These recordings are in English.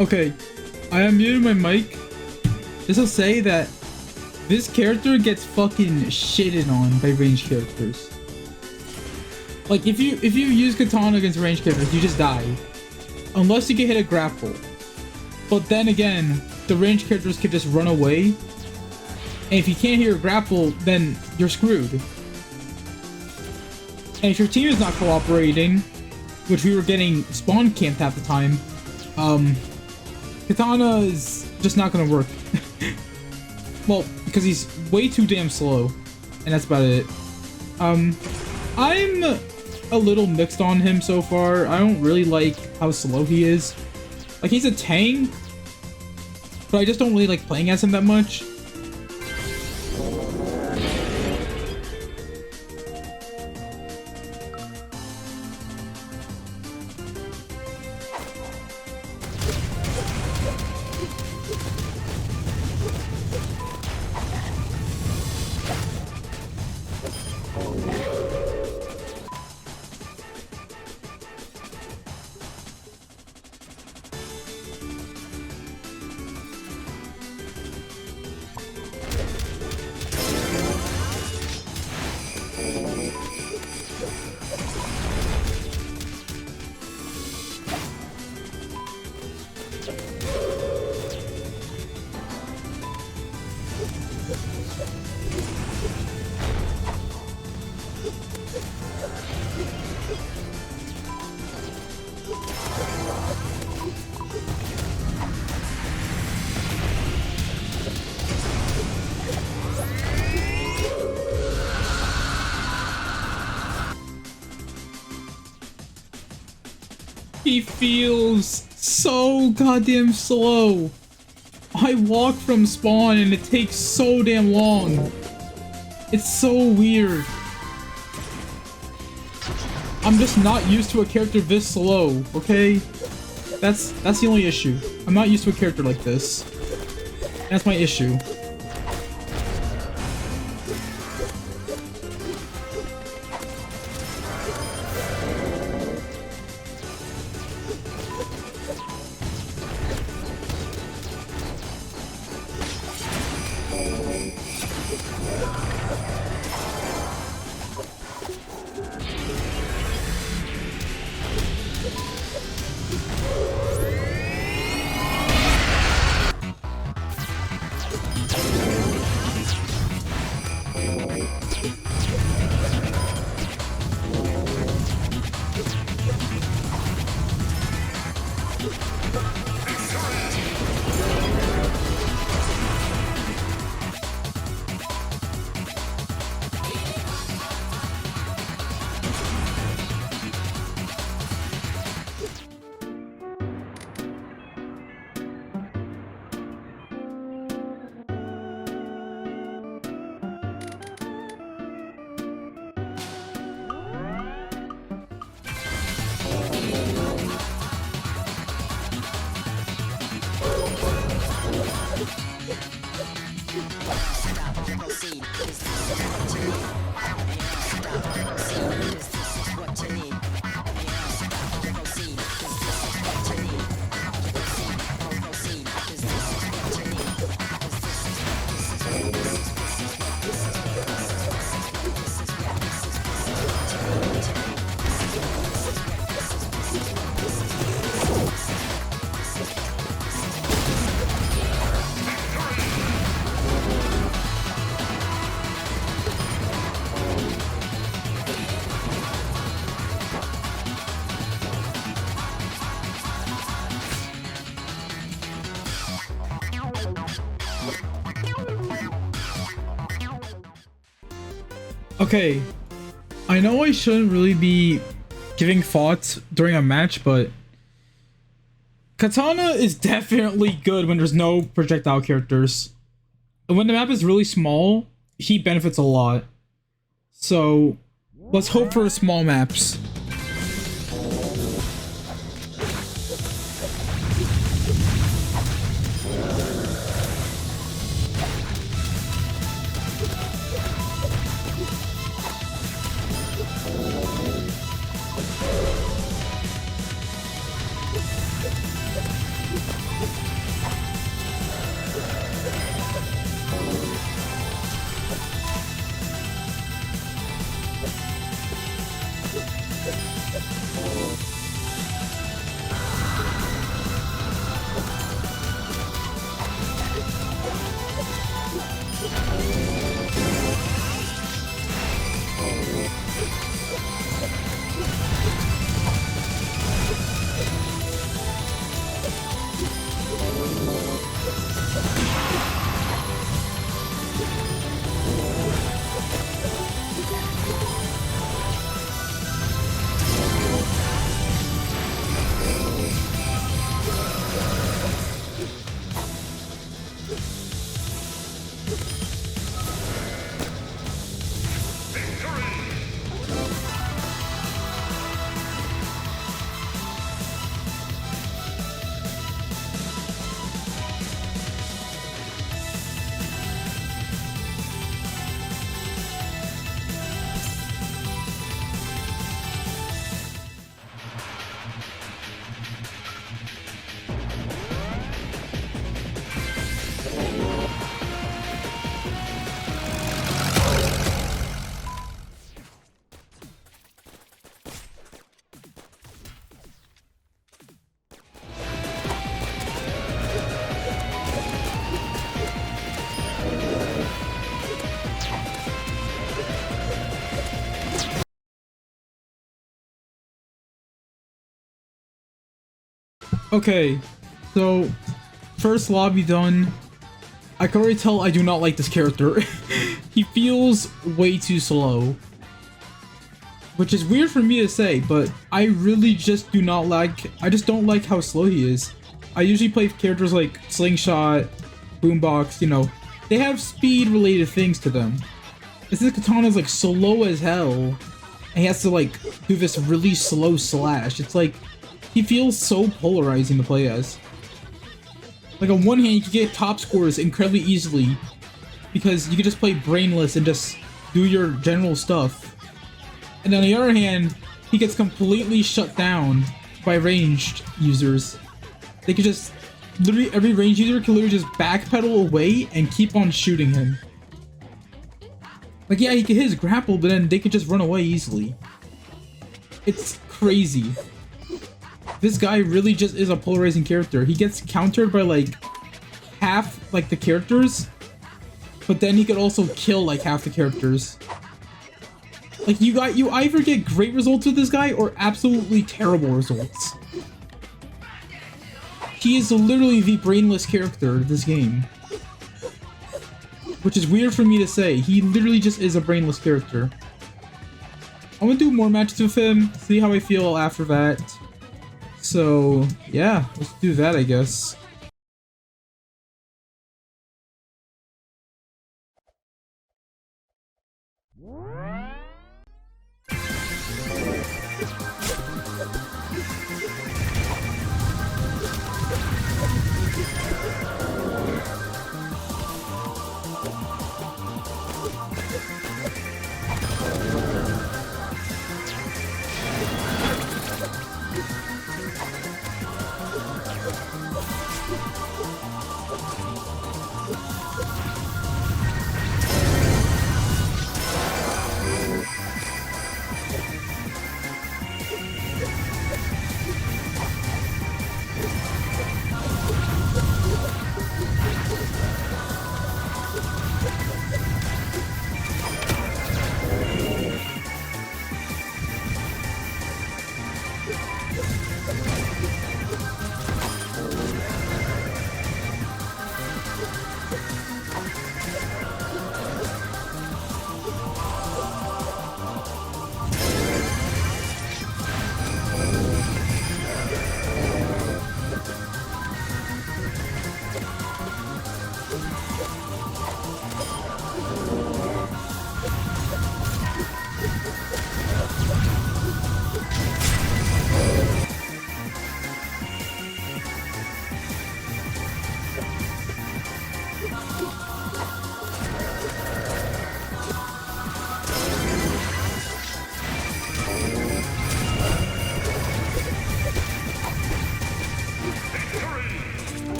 Okay, I unmuted my mic just to say that This character gets fucking shitted on by ranged characters. Like if you use Katana against ranged characters, you just die. Unless you can hit a grapple. But then again, the ranged characters can just run away. And if you can't hit a grapple, then you're screwed. And if your team is not cooperating, which we were getting spawn camped half the time, Katana is just not gonna work. Well, because he's way too damn slow. And that's about it. I'm a little mixed on him so far. I don't really like how slow he is. Like, he's a tank, but I just don't really like playing as him that much. He feels so goddamn slow. I walk from spawn and it takes so damn long. It's so weird. I'm just not used to a character this slow, okay? That's the only issue. I'm not used to a character like this. That's my issue. Okay, I know I shouldn't really be giving thoughts during a match, but Katana is definitely good when there's no projectile characters. And when the map is really small, he benefits a lot. So, let's hope for small maps. Okay, so first lobby done. I can already tell I do not like this character. He feels way too slow. Which is weird for me to say, but I really just do not like... I just don't like how slow he is. I usually play characters like Slingshot, Boombox, you know. They have speed-related things to them. This Katana's like slow as hell. And he has to like do this really slow slash. It's like, he feels so polarizing to play as. Like on one hand, you can get top scores incredibly easily because you can just play brainless and just do your general stuff. And on the other hand, he gets completely shut down by ranged users. They can just, literally every ranged user can literally just backpedal away and keep on shooting him. Like yeah, he can hit his grapple, but then they could just run away easily. It's crazy. This guy really just is a polarizing character. He gets countered by like half like the characters, but then he could also kill like half the characters. Like you either get great results with this guy or absolutely terrible results. He is literally the brainless character of this game. Which is weird for me to say. He literally just is a brainless character. I'm gonna do more matches with him, see how I feel after that. So, yeah, let's do that, I guess.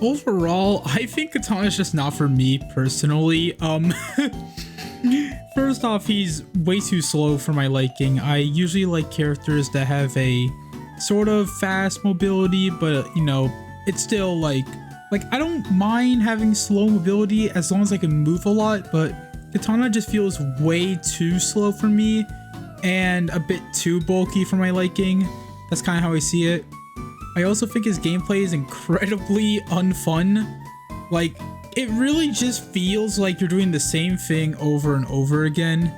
Overall, I think Katana's just not for me personally. First off, he's way too slow for my liking. I usually like characters that have a sort of fast mobility, but you know, it's still like I don't mind having slow mobility as long as I can move a lot, but Katana just feels way too slow for me and a bit too bulky for my liking. That's kind of how I see it. I also think his gameplay is incredibly unfun. Like, it really just feels like you're doing the same thing over and over again.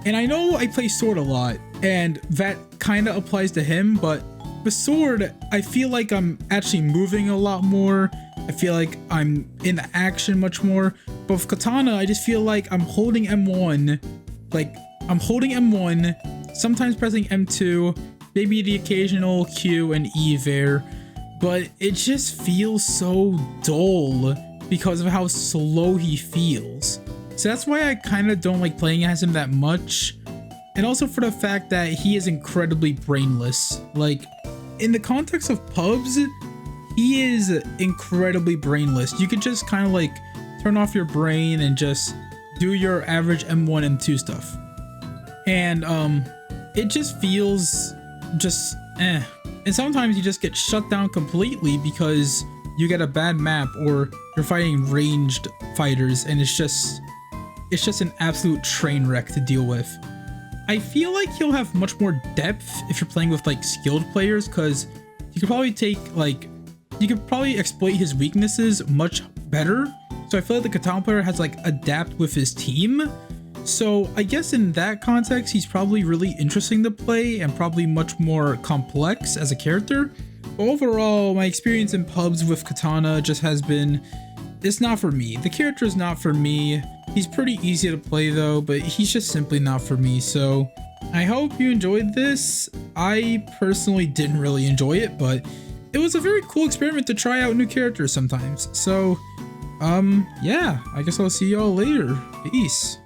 And I know I play Sword a lot, and that kind of applies to him, but with Sword, I feel like I'm actually moving a lot more. I feel like I'm in action much more. But with Katana, I just feel like I'm holding M1. Like, I'm holding M1, sometimes pressing M2, maybe the occasional Q and E there, but it just feels so dull because of how slow he feels. So that's why I kind of don't like playing as him that much. And also for the fact that he is incredibly brainless. Like, in the context of pubs, he is incredibly brainless. You could just kind of like turn off your brain and just do your average M1, M2 stuff. And it just feels just eh. And sometimes you just get shut down completely because you get a bad map or you're fighting ranged fighters, and it's just an absolute train wreck to deal with. I feel like he'll have much more depth if you're playing with like skilled players, because you could probably exploit his weaknesses much better. So I feel like the Katana player has like adapt with his team. So I guess in that context, he's probably really interesting to play and probably much more complex as a character. But overall, my experience in pubs with Katana just has been, it's not for me. The character is not for me. He's pretty easy to play though, but he's just simply not for me. So I hope you enjoyed this. I personally didn't really enjoy it, but it was a very cool experiment to try out new characters sometimes. So yeah, I guess I'll see y'all later. Peace.